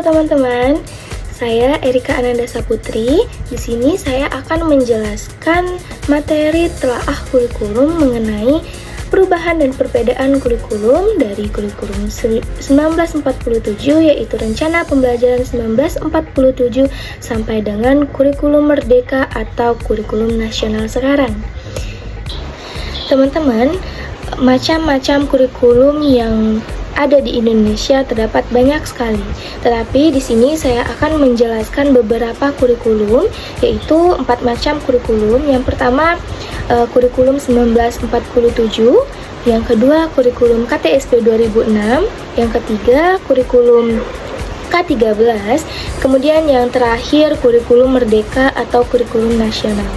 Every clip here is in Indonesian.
teman-teman, saya Erika Ananda Saputri. Di sini saya akan menjelaskan materi telaah kurikulum mengenai perubahan dan perbedaan kurikulum dari kurikulum 1947 yaitu Rencana Pembelajaran 1947 sampai dengan kurikulum Merdeka atau kurikulum nasional sekarang. Teman-teman, macam-macam kurikulum yang ada di Indonesia terdapat banyak sekali. Tetapi di sini saya akan menjelaskan beberapa kurikulum, yaitu 4 macam kurikulum. Yang pertama, kurikulum 1947, yang kedua kurikulum KTSP 2006, yang ketiga kurikulum K13, kemudian yang terakhir kurikulum Merdeka atau kurikulum nasional.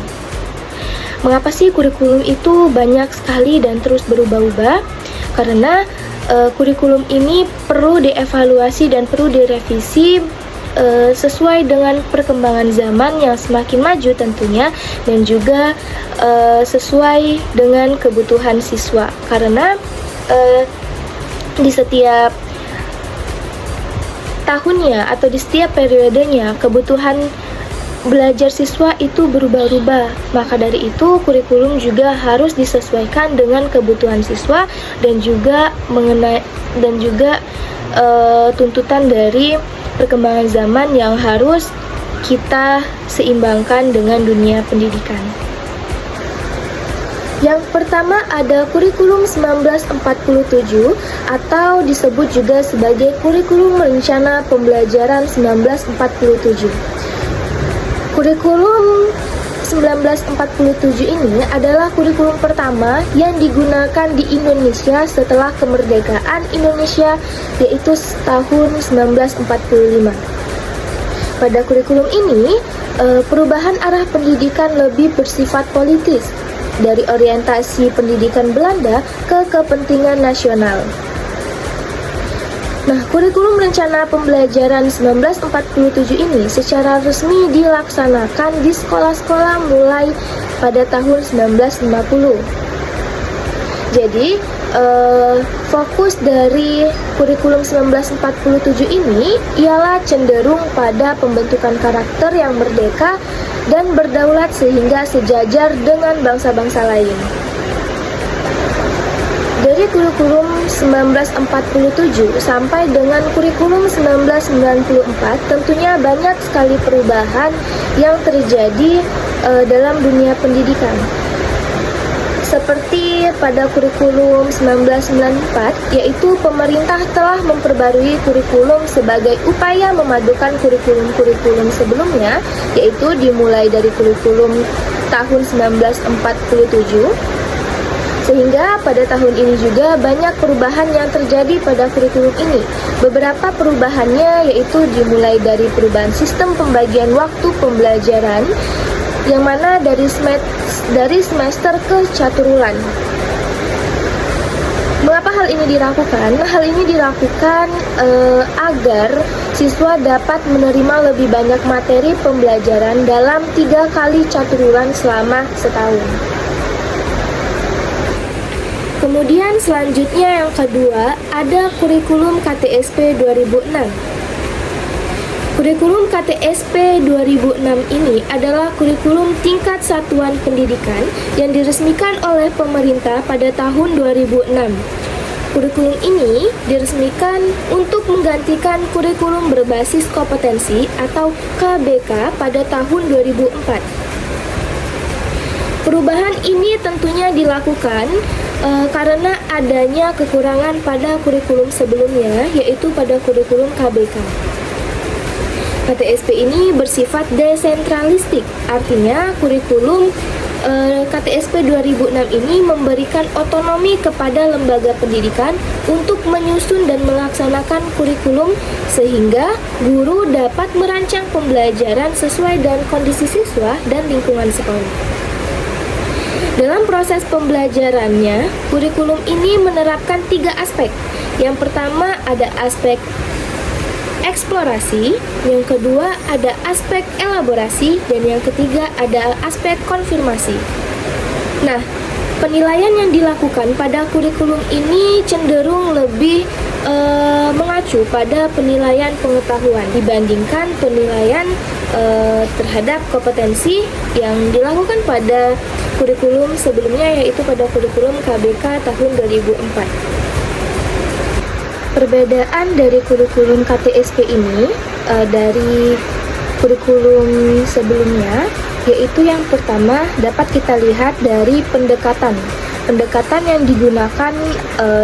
Mengapa sih kurikulum itu banyak sekali dan terus berubah-ubah? Karena kurikulum ini perlu dievaluasi dan perlu direvisi sesuai dengan perkembangan zaman yang semakin maju tentunya, dan juga sesuai dengan kebutuhan siswa. Karena di setiap tahunnya atau di setiap periodenya kebutuhan belajar siswa itu berubah-ubah. Maka dari itu kurikulum juga harus disesuaikan dengan kebutuhan siswa dan juga tuntutan dari perkembangan zaman yang harus kita seimbangkan dengan dunia pendidikan. Yang pertama ada kurikulum 1947 atau disebut juga sebagai kurikulum Rencana Pembelajaran 1947. Kurikulum 1947 ini adalah kurikulum pertama yang digunakan di Indonesia setelah kemerdekaan Indonesia, yaitu tahun 1945. Pada kurikulum ini, perubahan arah pendidikan lebih bersifat politis, dari orientasi pendidikan Belanda ke kepentingan nasional. Nah, kurikulum Rencana Pembelajaran 1947 ini secara resmi dilaksanakan di sekolah-sekolah mulai pada tahun 1950. Jadi, fokus dari kurikulum 1947 ini ialah cenderung pada pembentukan karakter yang merdeka dan berdaulat sehingga sejajar dengan bangsa-bangsa lain. Dari kurikulum 1947 sampai dengan kurikulum 1994 tentunya banyak sekali perubahan yang terjadi dalam dunia pendidikan. Seperti pada kurikulum 1994, yaitu pemerintah telah memperbarui kurikulum sebagai upaya memadukan kurikulum-kurikulum sebelumnya, yaitu dimulai dari kurikulum tahun 1947, sehingga pada tahun ini juga banyak perubahan yang terjadi pada kurikulum ini. Beberapa perubahannya yaitu dimulai dari perubahan sistem pembagian waktu pembelajaran, yang mana dari semester ke caturwulan. Mengapa hal ini dilakukan? Hal ini dilakukan agar siswa dapat menerima lebih banyak materi pembelajaran dalam 3 kali caturwulan selama setahun. Kemudian selanjutnya yang kedua ada kurikulum KTSP 2006. Kurikulum KTSP 2006 ini adalah kurikulum tingkat satuan pendidikan yang diresmikan oleh pemerintah pada tahun 2006. Kurikulum ini diresmikan untuk menggantikan kurikulum berbasis kompetensi atau KBK pada tahun 2004. Perubahan ini tentunya dilakukan karena adanya kekurangan pada kurikulum sebelumnya, yaitu pada kurikulum KBK. KTSP ini bersifat desentralistik, artinya kurikulum KTSP 2006 ini memberikan otonomi kepada lembaga pendidikan untuk menyusun dan melaksanakan kurikulum sehingga guru dapat merancang pembelajaran sesuai dengan kondisi siswa dan lingkungan sekolah. Dalam proses pembelajarannya, kurikulum ini menerapkan 3 aspek. Yang pertama ada aspek eksplorasi, yang kedua ada aspek elaborasi, dan yang ketiga ada aspek konfirmasi. Nah, penilaian yang dilakukan pada kurikulum ini cenderung lebih mengacu pada penilaian pengetahuan dibandingkan penilaian terhadap kompetensi yang dilakukan pada kurikulum sebelumnya, yaitu pada kurikulum KBK tahun 2004. Perbedaan dari kurikulum KTSP ini dari kurikulum sebelumnya, yaitu yang pertama dapat kita lihat dari pendekatan. Pendekatan yang digunakan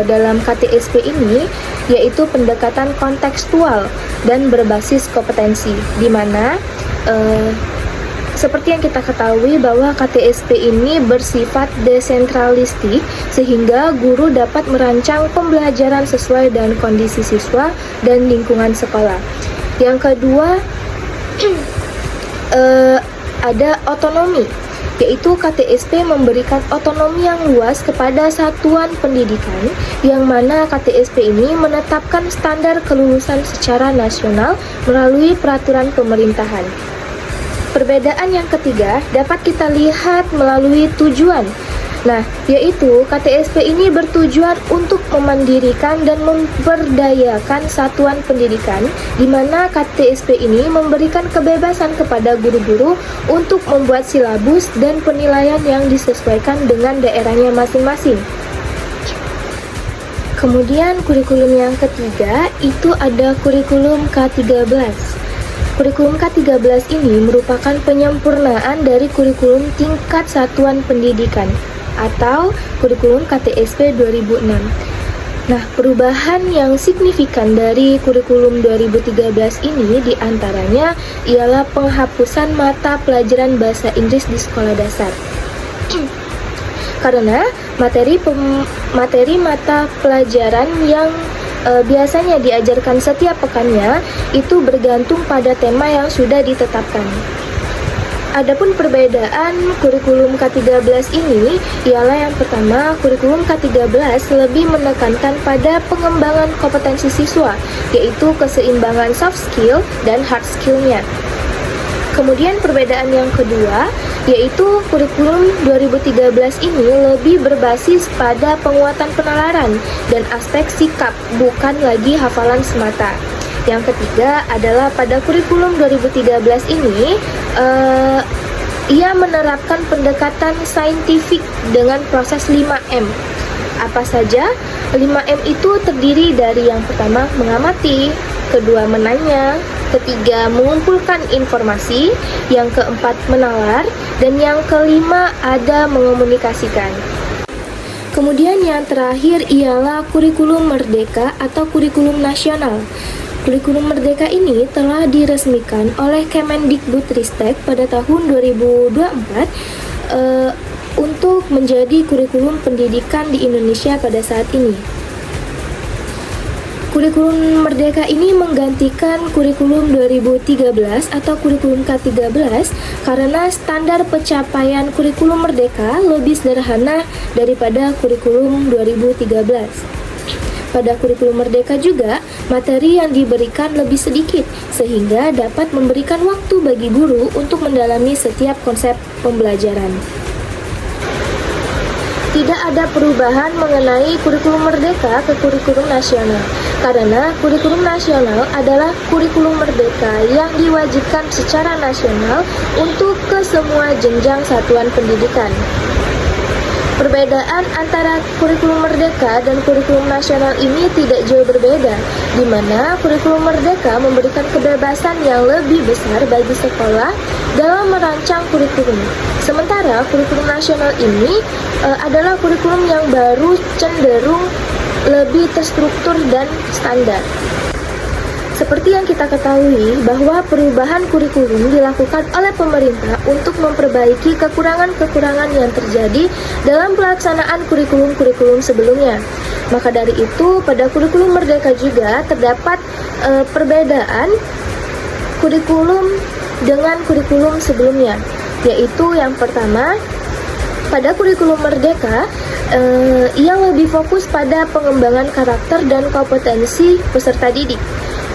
dalam KTSP ini yaitu pendekatan kontekstual dan berbasis kompetensi, di mana seperti yang kita ketahui bahwa KTSP ini bersifat desentralistik sehingga guru dapat merancang pembelajaran sesuai dengan kondisi siswa dan lingkungan sekolah. Yang kedua, ada otonomi, yaitu KTSP memberikan otonomi yang luas kepada satuan pendidikan, yang mana KTSP ini menetapkan standar kelulusan secara nasional melalui peraturan pemerintahan. Perbedaan yang ketiga dapat kita lihat melalui tujuan. Nah, yaitu KTSP ini bertujuan untuk memandirikan dan memberdayakan satuan pendidikan, di mana KTSP ini memberikan kebebasan kepada guru-guru untuk membuat silabus dan penilaian yang disesuaikan dengan daerahnya masing-masing. Kemudian kurikulum yang ketiga itu ada kurikulum K13. Kurikulum K13 ini merupakan penyempurnaan dari kurikulum tingkat satuan pendidikan atau kurikulum KTSP 2006. Nah, perubahan yang signifikan dari kurikulum 2013 ini diantaranya ialah penghapusan mata pelajaran bahasa Inggris di sekolah dasar. Karena materi mata pelajaran yang biasanya diajarkan setiap pekannya itu bergantung pada tema yang sudah ditetapkan. Adapun perbedaan kurikulum K13 ini ialah yang pertama, kurikulum K13 lebih menekankan pada pengembangan kompetensi siswa, yaitu keseimbangan soft skill dan hard skill-nya. Kemudian perbedaan yang kedua, yaitu kurikulum 2013 ini lebih berbasis pada penguatan penalaran dan aspek sikap, bukan lagi hafalan semata. Yang ketiga adalah pada kurikulum 2013 ini ia menerapkan pendekatan saintifik dengan proses 5M. Apa saja? 5M itu terdiri dari yang pertama mengamati, kedua menanya, ketiga mengumpulkan informasi, yang keempat menalar, dan yang kelima ada mengomunikasikan. Kemudian yang terakhir ialah kurikulum merdeka atau kurikulum nasional. Kurikulum merdeka ini telah diresmikan oleh Kemendikbudristek pada tahun 2024 untuk menjadi kurikulum pendidikan di Indonesia pada saat ini. Kurikulum merdeka ini menggantikan kurikulum 2013 atau kurikulum K13 karena standar pencapaian kurikulum merdeka lebih sederhana daripada kurikulum 2013. Pada kurikulum merdeka juga, materi yang diberikan lebih sedikit, sehingga dapat memberikan waktu bagi guru untuk mendalami setiap konsep pembelajaran. Tidak ada perubahan mengenai kurikulum merdeka ke kurikulum nasional, karena kurikulum nasional adalah kurikulum merdeka yang diwajibkan secara nasional untuk ke semua jenjang satuan pendidikan. Perbedaan antara kurikulum merdeka dan kurikulum nasional ini tidak jauh berbeda, di mana kurikulum merdeka memberikan kebebasan yang lebih besar bagi sekolah dalam merancang kurikulum. Sementara kurikulum nasional ini adalah kurikulum yang baru, cenderung lebih terstruktur dan standar. Seperti yang kita ketahui bahwa perubahan kurikulum dilakukan oleh pemerintah untuk memperbaiki kekurangan-kekurangan yang terjadi dalam pelaksanaan kurikulum-kurikulum sebelumnya. Maka dari itu, pada kurikulum merdeka juga terdapat perbedaan kurikulum dengan kurikulum sebelumnya, yaitu yang pertama, pada kurikulum merdeka ia lebih fokus pada pengembangan karakter dan kompetensi peserta didik.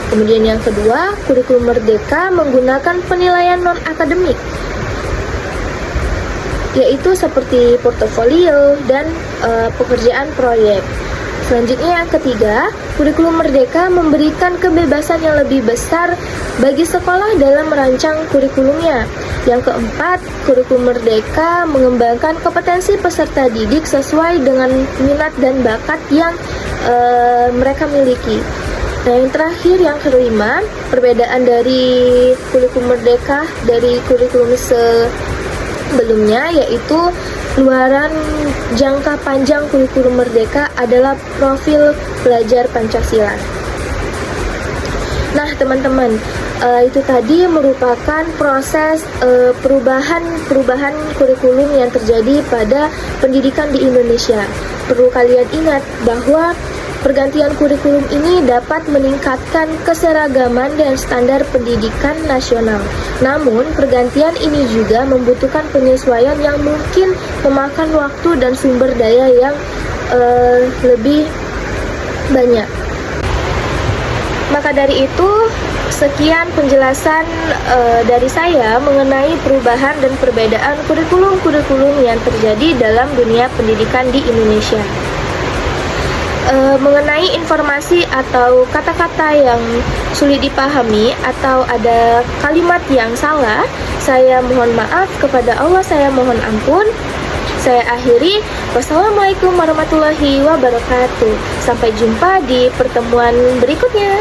Kemudian yang kedua, kurikulum merdeka menggunakan penilaian non-akademik, yaitu seperti portofolio dan pekerjaan proyek. Selanjutnya yang ketiga, kurikulum merdeka memberikan kebebasan yang lebih besar bagi sekolah dalam merancang kurikulumnya. Yang keempat, kurikulum merdeka mengembangkan kompetensi peserta didik sesuai dengan minat dan bakat yang mereka miliki. Nah, yang terakhir, yang kelima, perbedaan dari kurikulum merdeka dari kurikulum sebelumnya yaitu luaran jangka panjang kurikulum merdeka adalah profil belajar Pancasila. Nah, teman-teman, itu tadi merupakan proses perubahan kurikulum yang terjadi pada pendidikan di Indonesia. Perlu kalian ingat bahwa pergantian kurikulum ini dapat meningkatkan keseragaman dan standar pendidikan nasional. Namun, pergantian ini juga membutuhkan penyesuaian yang mungkin memakan waktu dan sumber daya yang lebih banyak. Maka dari itu, sekian penjelasan dari saya mengenai perubahan dan perbedaan kurikulum-kurikulum yang terjadi dalam dunia pendidikan di Indonesia. Mengenai informasi atau kata-kata yang sulit dipahami atau ada kalimat yang salah, saya mohon maaf, kepada Allah saya mohon ampun. Saya akhiri. Wassalamualaikum warahmatullahi wabarakatuh. Sampai jumpa di pertemuan berikutnya.